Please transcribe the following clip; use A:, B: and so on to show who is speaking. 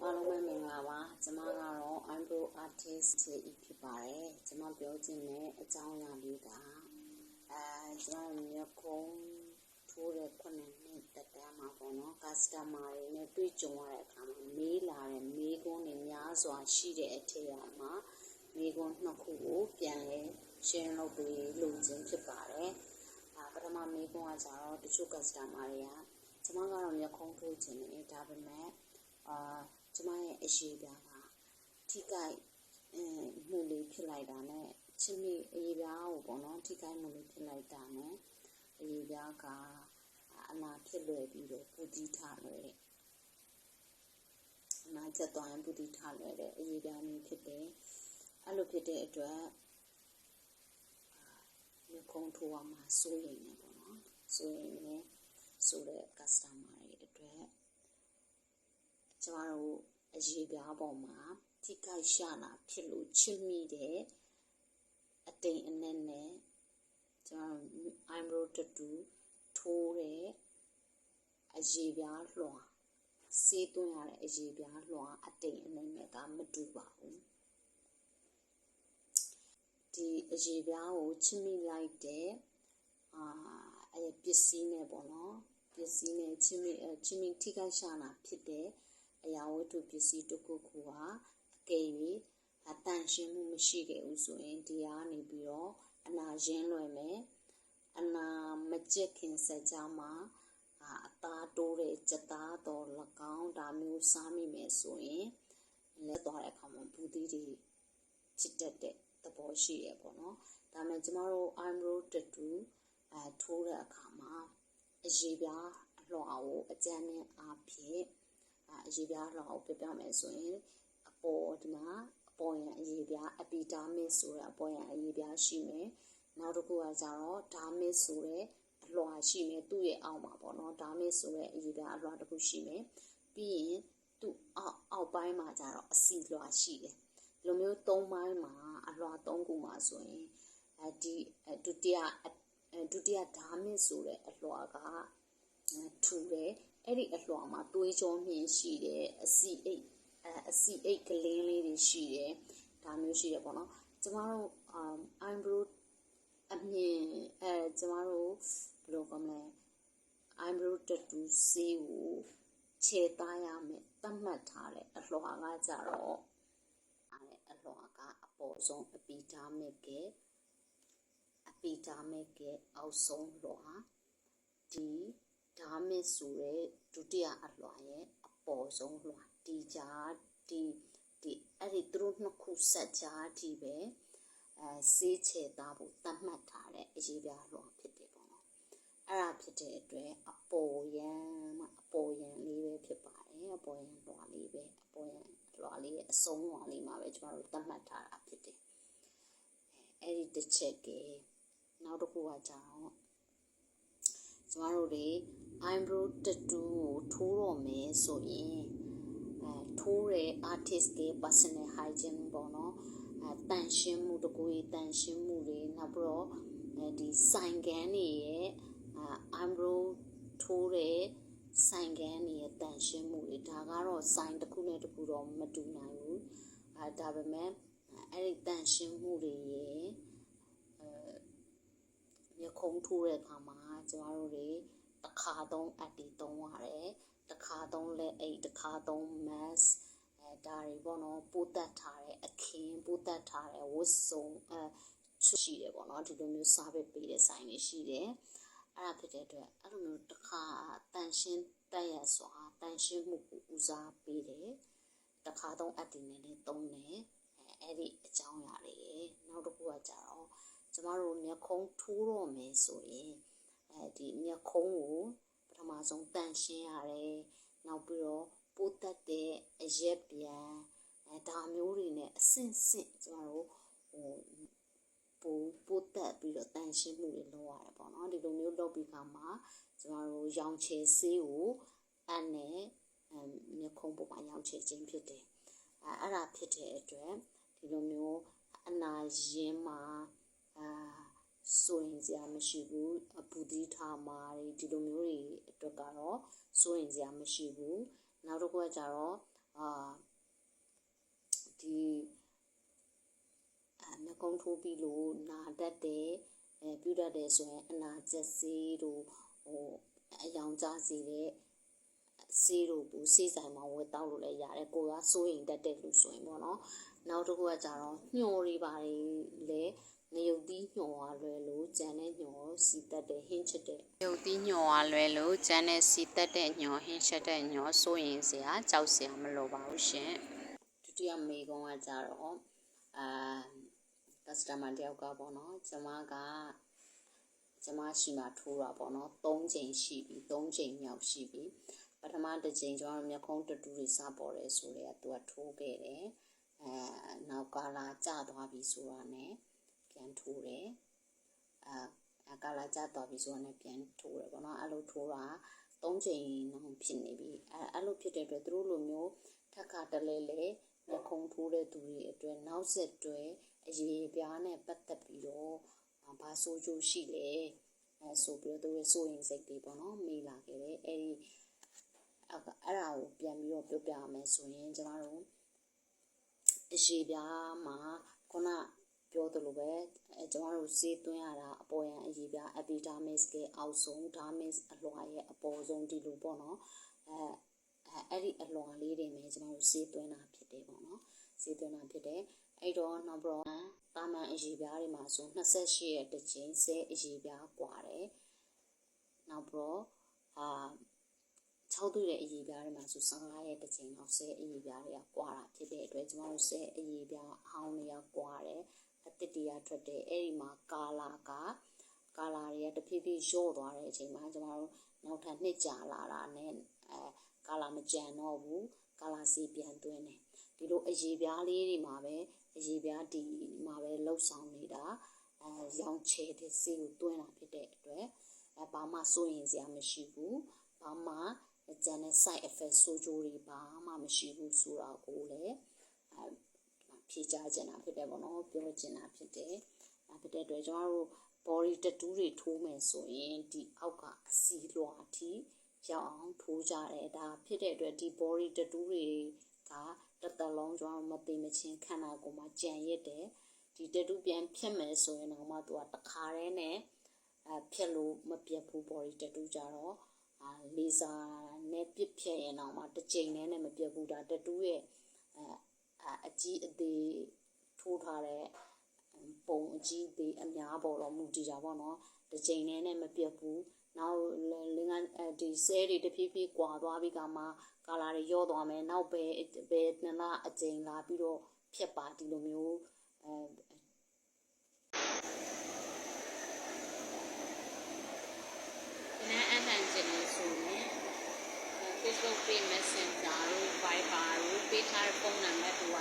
A: အားလုံးပဲမင်္ဂလာပါကျွန်မကတော့ eyebrow artist ဖြစ်ပါတယ်ကျွန်မပြောချင်တဲ့အကြောင်းအရာလေးကကျွန်မမျက်ခုံးထိုးတဲ့ခုနှစ်နှစ်တက်တန်းမှာပေါ့နော် customer တွေနဲ့တွေ့ကြုံရတဲ့အခါမှာမေးလာတဲ့မေးခွန်းတွေများစွာရှိတဲ့အထက်မှာမေးခွန်းနှစ်ခုကိုပြန်လဲ share လုပ်ပေးလို့ခြင်းဖြစ်ပါတယ်ပထမမေးခွန်းကကျတော့တချို့ customer တွေကကျွန်မကတော့မျက်ခုံးထိုးခြင်းနဲ့ဒါပေမဲ့ကျွန်မရဲ့အရေးပြားကထိခိုက်မှုလေးဖြစ်လိုက်တာနဲ့ချစ်မိအရေးပြားကိုပေါ့နော်ထိခိုက်မှုလေးဖြစ်လိုက်တာနဲ့အရေးပြားကအနာဖြစ်လွယ်ပြီးတော့ပူတီးထလွယ်တဲ့အနာချက်သွားရင်ပူတီးထလွယ်တဲ့အရေးပြားမျိုးဖြစ်တယ်အဲ့လိုဖြစ်တဲ့အတွက်မျက်ခုံးထိုးရမှာစိုးရိမ်နေပေါ့နော်စိုးရိမ်နေဆိုတဲ့ customer တွေအတွက်ကျမတို့အရေးပြားပေါ်မှာထိခိုက်ရှာတာဖြစ်လို့ချစ်မိတဲ့အတိမ်အနက်နဲ့ကျမတို့ eyebrow tattoo ထိုးတဲ့အရေးပြားလွှာစေးသွင်းရတဲ့အရေးပြားလွှာအတိမ်အနက်နဲ့ကမတူပါဘူးဒီအရေးပြားကိုချစ်မိလိုက်တဲ့ပစ္စည်းနဲ့ပေါ့နော်ပစ္စည်းနဲ့ချစ်မိထိခိုက်ရှာတာဖြစ်တဲ့အရာဝတ္ထုပစ္စည်းတစ်ခုခုဟာအကယ်၍တန်ရှင်းမှုမရှိခဲ့ဘူးဆိုရင်ဒီကနေပြီးတော့အနာရင်းလွယ်မယ်အနာမကျက်ခင်စကြမှာအသားတိုးတဲ့ကြက်သားတော်၎င်းဒါမျိုးစားမိမယ်ဆိုရင်လက်သွားတဲ့အခါမှာဘူးသီးတွေဖြစ်တတ်တဲ့သဘောရှိရပေါ့နော်ဒါပေမဲ့ကျမတို့ eyebrow tattoo ထိုးတဲ့အခါမှာအရေးပြားအလွှာကိုအကျန်းနဲ့အားဖြင့်အရေးပြားလွှာကိုပြပြမယ်ဆိုရင်အပေါ်ဒီမှာအပေါ်ရန်အရေးပြား epidermis ဆိုတဲ့အပေါ်ရန်အရေးပြားရှိမယ်နောက်တစ်ခုကကျတော့ dermis ဆိုတဲ့အလွှာရှိမယ်သူ့ရဲ့အောက်မှာပေါ့နော် dermis ဆိုတဲ့အရေးပြားအလွှာတစ်ခုရှိမယ်ပြီးရင်သူ့အောက်ပိုင်းမှာကျတော့အစီလွှာရှိတယ်ဒီလိုမျိုး၃ပိုင်းမှာအလွှာ၃ခုမှာဆိုရင်ဒီဒုတိယ dermis ဆိုတဲ့အလွှာကထူတယ်အဲ့ဒီအလွှာမှာသွေးကြောမြင့်ရှိတယ်အစီအိတ်ကလင်းလေးတွေရှိတယ်ဒါမျိုးရှိတယ်ပေါ့နော်ကျမတို့eyebrow အမြင်ကျမတို့ဘယ်လိုကောမလဲ eyebrow tattoo ဆေးကိုခြေသားရမယ်သတ်မှတ်ထားတဲ့အလွှာကကြတော့အလွှာကအပေါ်ဆုံး epidermis ရဲ့အောက်ဆုံးလွှာဒီ dermis ဆိုတဲ့ဒုတိယအလွှာရဲ့အပေါ်ဆုံးလွှာဒီကြားအဲ့ဒီသူတို့နှစ်ခုဆက်ကြားဒီပဲဆေးချေသားဖို့သတ်မှတ်ထားတဲ့အရေးပြားလွှာဖြစ်တယ်ပေါ့နော်အဲ့ဒါဖြစ်တဲ့အတွက်အပေါ်ရန်လေးပဲဖြစ်ပါတယ်အပေါ်ရန်လွှာလေးပဲအပေါ်ရန်လွှာလေးရဲ့အဆုံးလွှာလေးမှာပဲကျမတို့သတ်မှတ်ထားတာဖြစ်တယ်အဲ့ဒီတစ်ချက်ကနောက်တစ်ခုကကျတော့ကျမတို့တွေ eyebrow tattoo ကိုထိုးတော့မယ်ဆိုရင်ထိုးတဲ့ artist ရဲ့ personal hygiene ပေါ့နော်တန်ရှင်းမှုတကူကြီးတန်ရှင်းမှုတွေနောက်ပြီးတော့ဒီဆိုင်ကန်းတွေရဲ့ eyebrow ထိုးတဲ့ဆိုင်ကန်းတွေရဲ့တန်ရှင်းမှုတွေဒါကတော့ဆိုင်တစ်ခုနဲ့တစ်ခုတော့မတူနိုင်ဘူးဒါပေမဲ့အဲ့ဒီတန်ရှင်းမှုတွေရဲ့မျက်ခုံးထိုးတဲ့အခါမှာကျမတို့တွေတစ်ခါသုံးအပ်တီသုံးရတယ်တစ်ခါသုံးလက်အိတ်တစ်ခါသုံး mask ဒါတွေပေါ့နော်ပိုးတက်ထားတဲ့အခင်းပိုးတက်ထားတဲ့ဝတ်စုံရှိတယ်ပေါ့နော်ဒီလိုမျိုးစားပေးတဲ့ဆိုင်တွေရှိတယ်အဲ့ဒါဖြစ်တဲ့အတွက်အဲ့လိုမျိုးတစ်ခါတန်ရှင်းတက်ရစွာတန်ရှင်းမှုကိုဦးစားပေးတယ်တစ်ခါသုံးအပ်တီနဲ့လည်းသုံးတယ်အဲ့ဒီအကြောင်းအရာတွေနောက်တစ်ခုကကြတော့ကျမတို့မျက်ခုံးထိုးတော့မယ်ဆိုရင်ဒီမျက်ခုံးကိုပထမဆုံးတန်ရှင်းရတယ်နောက်ပြီးတော့ပိုးတက်တဲ့အရက်ပြန်ဒါမျိုးတွေနဲ့အဆင့်ကျမတို့ပိုးတက်ပြီးတော့တန်ရှင်းမှုတွေလုပ်ရတယ်ပေါ့နော်ဒီလိုမျိုးလုပ်ပြီးခါမှာကျမတို့ရောင်ချယ်ဆေးကိုနဲ့မျက်ခုံးပေါ်မှာရောင်ချယ်ခြင်းဖြစ်တယ်အဲ့ဒါဖြစ်တဲ့အတွက်ဒီလိုမျိုးအနာရင်းမှာစိုးရင်စရာမရှိဘူးဘူးသီးထားမှာဒီလိုမျိုးတွေအတွက်ကတော့စိုးရင်စရာမရှိဘူးနောက်တစ်ခုကကြတော့ ဒီနှကုံးထိုးပြီးလို့နာတတ်တယ်ပြုတတ်တယ်ဆိုရင်အနာချက်ဆေးတို့အယောင်ကျစေတဲ့ဆေးတို့ကိုဆေးဆိုင်မှာဝယ်တောက်လို့လည်းရတယ်ကိုကစိုးရင်တတ်တဲ့လူဆိုရင်ပေါ့နော်နောက်တစ်ခုကကြတော့ညှော်တွေပါတယ်လေငရုတ်သီးညှော်အားလွယ်လို့ကြံတဲ့ညှော်စီတက်တဲ့ဟင်းချစ်တဲ့ငရုတ်သီးညှော်အားလွယ်လို့ကြံတဲ့စီတက်တဲ့ညှော်ဟင်းချက်တဲ့ညှော်စိုးရင်စရာကြောက်စရာမလိုပါဘူးရှင်ဒုတိယမေကုံးကကြတော့customer တယောက်ကပေါ့နော်ကျမရှိမှထိုးတာပေါ့နော်3ချိန်ရှိပြီ3ချိန်မြောက်ရှိပြီပထမတစ်ချိန်ကျွန်တော်မျက်ခုံးတူတူတွေစပေါ်တယ်ဆိုတော့သူကထိုးခဲ့တယ်နောက်ကာလာကျသွားပြီဆိုတာနဲ့ပြန်ထိုးတယ်ကာလာကျသွားပြီဆိုတာနဲ့ပြန်ထိုးတယ်ပေါ့နော်အဲ့လိုထိုးတာ3ချိန်နောက်ဖြစ်နေပြီအဲ့လိုဖြစ်တဲ့အတွက်သူတို့လိုမျိုးထပ်ခါတလဲလဲမျက်ခုံးထိုးတဲ့သူတွေအတွက်နောက်ဆက်တွဲအရေးပြားနဲ့ပတ်သက်ပြီးတော့ဘာဆိုးကျိုးရှိလဲဆိုပြီးတော့သူရဲ့စိုးရင်စိတ်တွေပေါ့နော်မေးလာခဲ့တယ်အဲ့ဒါကိုပြန်ပြီးတော့ပြောပြရမယ်ဆိုရင်ကျမတို့အရေးပြားမှာခုနပြောသလိုပဲကျမတို့စေးသွင်းရတာအပေါ်ယံအရေးပြား epidermis ကအောက်ဆုံး dermis အလွှာရဲ့အပေါ်ဆုံးဒီလိုပေါ့နော်အဲ့ဒီအလွှာလေးတွေနဲ့ကျမတို့စေးသွင်းတာဖြစ်တယ်ပေါ့နော်စေးသွင်းတာဖြစ်တယ်အဲ့တော့နောက်ပြီးတော့တာမန်အရေးပြားတွေမှာဆို28ရက်တစ်ချိန်ဆဲအရေးပြားกว่าတယ်နောက်ပြီးတော့6တွေ့တဲ့အရေးပြားတွေမှာဆို15ရက်တစ်ချိန်လောက်ဆဲအရေးပြားတွေကกว่าတာဖြစ်တဲ့အတွက်ကျမတို့ဆဲအရေးပြားအဟောင်းတွေကกว่าတယ်အတစ်တရားထွက်တယ်အဲ့ဒီမှာကာလာတွေကတဖြည်းဖြည်းလျော့သွားတဲ့အချိန်မှာကျမတို့နောက်ထပ်နှစ်ကြာလာတာနဲ့ကာလာမကြံတော့ဘူးကာလာစီပြန်သွင်းတယ်ဒီလိုအရေးပြားလေးတွေမှာပဲအရေးပြားဒီမှာပဲလှုပ်ဆောင်နေတာရောင်ချဲတဲ့ဆေးကိုသွင်းတာဖြစ်တဲ့အတွက်ဘာမှစိုးရင်စရာမရှိဘူးဘာမှကျန်တဲ့ side effect ဆိုးကျိုးတွေဘာမှမရှိဘူးဆိုတာကိုလည်းဖြေကြားချင်တာဖြစ်တယ်ပေါ့နော်ပြောချင်တာဖြစ်တယ်ဖြစ်တဲ့အတွက်ကျွန်တော်တို့ body tattoo တွေထိုးမယ်ဆိုရင်ဒီအောက်ကအစီလွှာအထိရောက်အောင်ထိုးကြတယ်ဒါဖြစ်တဲ့အတွက်ဒီ body tattoo တွေကတစ်သက်လုံးကျွန်တော်မသိမချင်းခန္ဓာကိုယ်မှာကြံရစ်တယ်ဒီ tattoo ပြန်ဖြတ်မယ်ဆိုရင်တော့မှသူကတစ်ခါတည်းနဲ့ဖြတ်လို့မပြတ်ဘူး body tattoo ကြတော့လေဆာနဲ့ပြစ်ဖြတ်ရင်တော့မှတစ်ချိန်နဲ့မပြတ်ဘူးဒါ tattoo ရဲ့အကြီးအသေးထိုးထားတဲ့ပုံအကြီးအသေးအများပေါ်တော့မူတည်တာပေါ့နော်တစ်ချိန်နဲ့မပြတ်ဘူးနောက်ဒီဆဲတွေတဖြည်းဖြည်းကွာသွားပြီးကမှကာလာတွေရော့သွားမယ်နောက်ပဲနှစ်လအချိန်လာပြီးတော့ဖြတ်ပါဒီလိုမျိုးအနှံ့ကျင်နေဆိုရင် Facebook page Messenger တို့ Viber တို့ပေးထားတဲ့ဖုန်းနံပါတ်တွေက